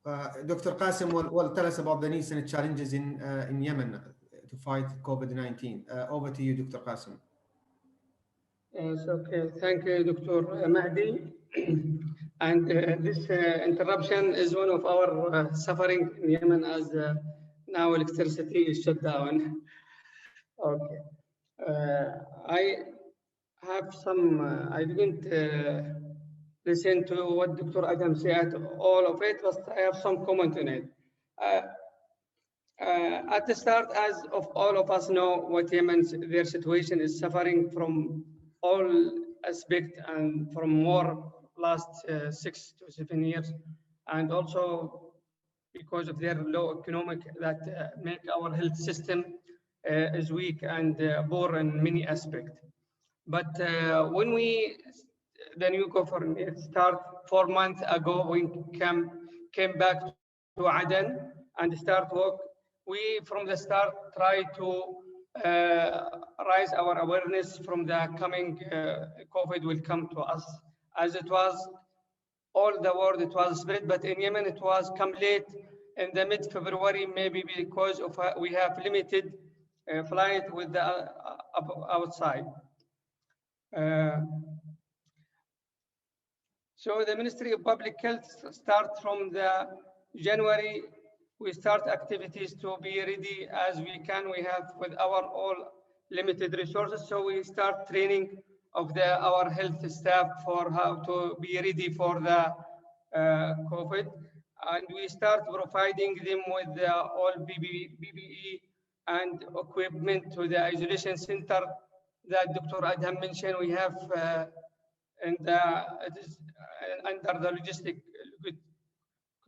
Dr. Qasem will tell us about the needs and challenges in Yemen to fight COVID-19. Over to you, Dr. Qasem. Yes, okay. Thank you, Dr. Mahdi. And this interruption is one of our suffering in Yemen, as now electricity is shut down. Okay. I have some, I didn't listen to what Dr. Adam said, all of it, but I have some comment on it. At the start, as of all of us know, what their situation is suffering from all aspects and from war last 6 to 7 years, and also because of their low economic that make our health system is weak and poor in many aspects. But when the new government start 4 months ago, we came back to Aden and start work. We from the start try to raise our awareness from the coming COVID will come to us, as it was all the world it was spread, but in Yemen it was come late in the mid-February, maybe because of we have limited flight with the outside. So the Ministry of Public Health start from the January, we start activities to be ready as we can. We have with our all limited resources, so we start training of our health staff for how to be ready for the COVID, and we start providing them with all PPE and equipment to the isolation center that Dr. Adham mentioned. We have it is under the logistic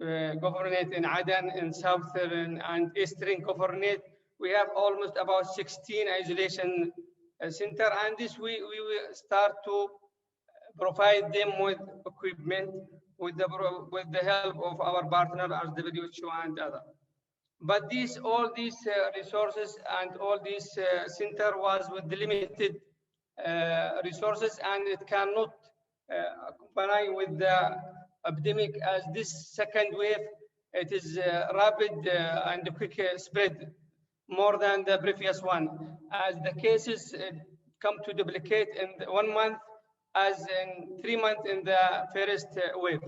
governorate in Aden, in southern and eastern governorate. We have almost about 16 isolation center, and this we will start to provide them with equipment with the help of our partner as WHO and other. But all these resources and all these center was with the limited resources, and it cannot comply with the epidemic, as this second wave, it is rapid and quick spread more than the previous one, as the cases come to duplicate in 1 month as in 3 months in the first wave.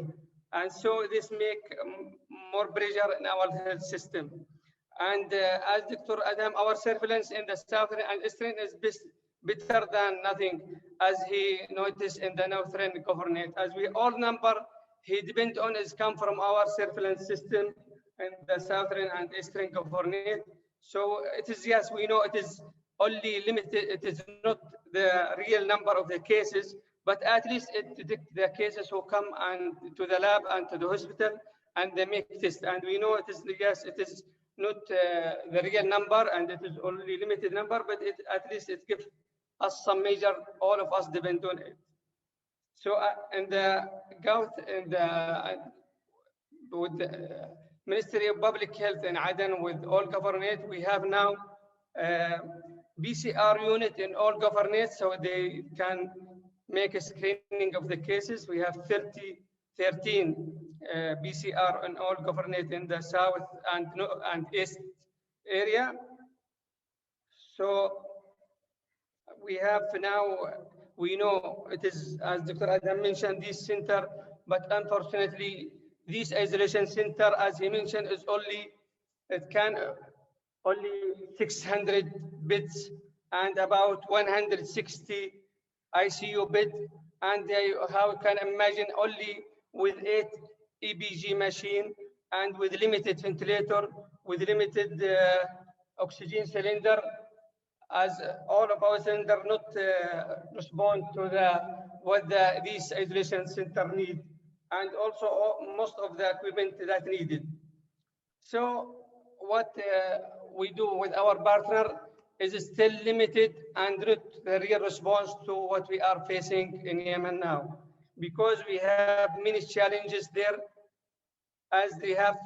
And so this make more pressure in our health system. And as Dr. Adam, our surveillance in the southern and eastern is better than nothing, as he noticed in the northern governorate. As we all number, he depend on is come from our surveillance system in the southern and eastern governorate. So it is, yes, we know it is only limited, it is not the real number of the cases, but at least it detects the cases who come and to the lab and to the hospital and they make tests. And we know it is, yes, it is not the real number and it is only limited number, but at least it gives us some measure, all of us depend on it. So in the with the Ministry of Public Health in Aden, with all governorates, we have now PCR unit in all governorates, so they can make a screening of the cases. We have 13 PCR in all governorates in the south and east area. So we have now, we know it is, as Dr. Adam mentioned, this center, but unfortunately, this isolation center, as he mentioned, is only, it can only 600 beds and about 160 ICU bed, and how can imagine only with 8 EBG machine and with limited ventilator, with limited oxygen cylinder, as all of our cylinder not respond to what these isolation center need, and also most of the equipment that needed. So what we do with our partner is still limited and not the real response to what we are facing in Yemen now, because we have many challenges there, as they have,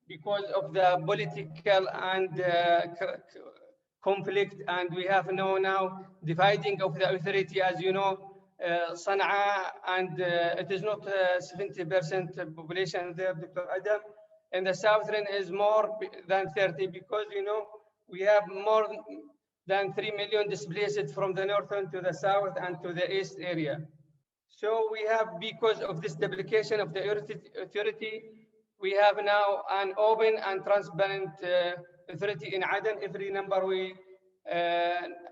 because of the political and conflict, and we have now dividing of the authority. As you know, Sana'a, and it is not 70% population there, Dr. Adam. And the southern is more than 30, because we have more than 3 million displaced from the northern to the south and to the east area. So we have, because of this duplication of the authority, we have now an open and transparent authority in Aden. Every number we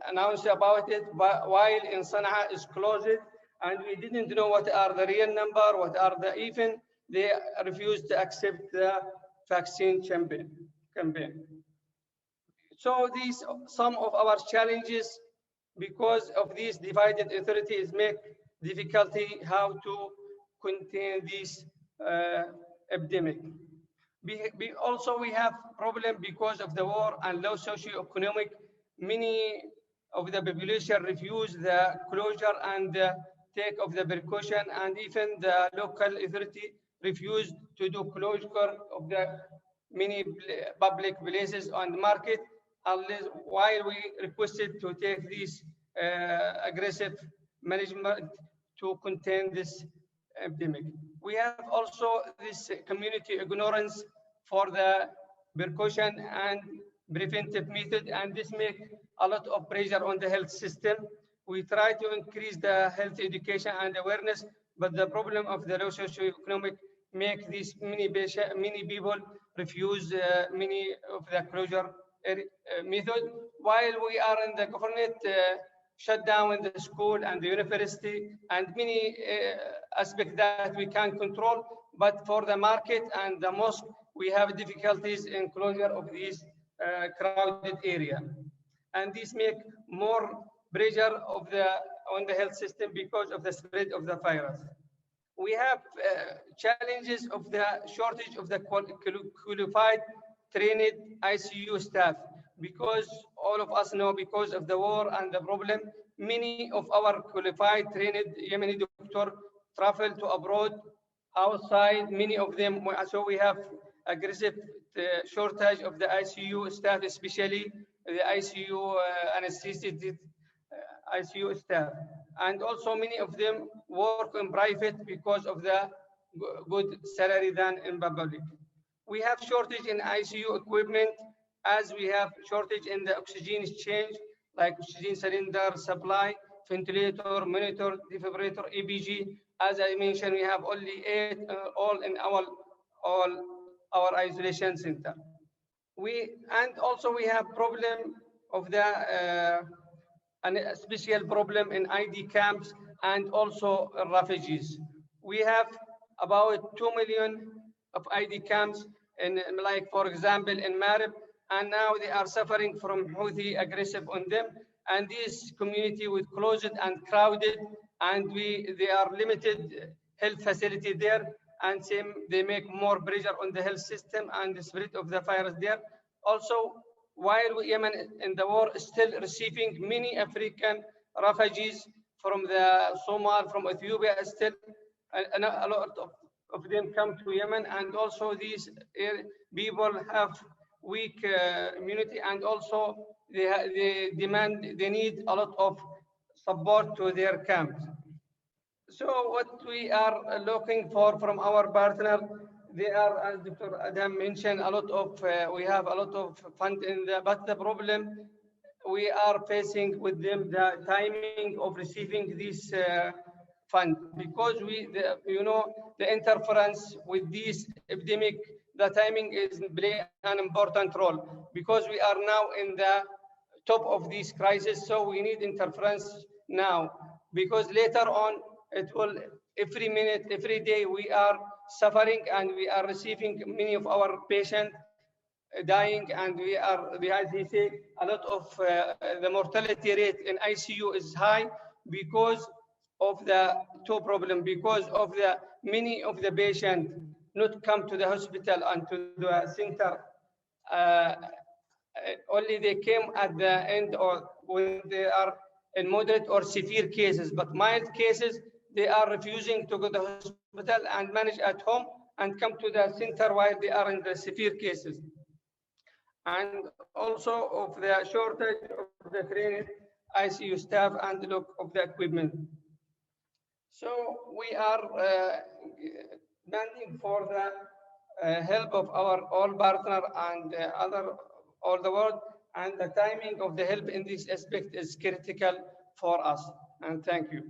announce about it, but while in Sana'a is closed, and we didn't know what are the real number, what are the even, they refused to accept the vaccine campaign. So these some of our challenges, because of these divided authorities, make difficulty how to contain this epidemic. Also, we have problem because of the war and low socio-economic. Many of the population refuse the closure and take of the precaution, and even the local authority refused to do closure of the many public places on the market, unless while we requested to take this aggressive management to contain this epidemic. We have also this community ignorance for the precaution and preventive method, and this makes a lot of pressure on the health system. We try to increase the health education and awareness, but the problem of the low socioeconomic make these many people refuse many of the closure method. While we are in the government shut down in the school and the university and many aspects that we can control, but for the market and the mosque, we have difficulties in closure of these crowded area. And this make more pressure on the health system because of the spread of the virus. We have challenges of the shortage of the qualified, trained ICU staff, because all of us know, because of the war and the problem, many of our qualified, trained Yemeni doctors travel to abroad, outside, many of them. So we have aggressive shortage of the ICU staff, especially the ICU anesthesia ICU staff. And also many of them work in private because of the good salary than in public. We have shortage in ICU equipment, as we have shortage in the oxygen exchange, like oxygen cylinder supply, ventilator, monitor, defibrillator, EPG. As I mentioned, we have only 8 all in our isolation center. And also we have problem of the a special problem in ID camps and also refugees. We have about 2 million of ID camps in, like for example, in Marib, and now they are suffering from Houthi aggressive on them. And this community was closed and crowded, and they are limited health facility there, and they make more pressure on the health system and the spread of the virus there. Also, while Yemen in the war is still receiving many African refugees from the Somal, from Ethiopia, still a lot of them come to Yemen, and also these people have weak immunity, and also they need a lot of support to their camps. So what we are looking for from our partner, they are, as Dr. Adam mentioned, a lot of we have a lot of fund in the, but the problem we are facing with them, the timing of receiving this fund, because the interference with this epidemic, the timing is play an important role, because we are now in the top of this crisis. So we need interference now, because later on it will, every minute, every day we are suffering, and we are receiving many of our patients dying, and we are, as he said, a lot of the mortality rate in ICU is high because of the two problems, because of the many of the patients not come to the hospital and to the center. Only they came at the end, or when they are in moderate or severe cases, but mild cases, they are refusing to go to the hospital and manage at home and come to the center while they are in the severe cases. And also of the shortage of the trained ICU staff and look of the equipment. So we are demanding for the help of our all partner and other all the world, and the timing of the help in this aspect is critical for us. And thank you.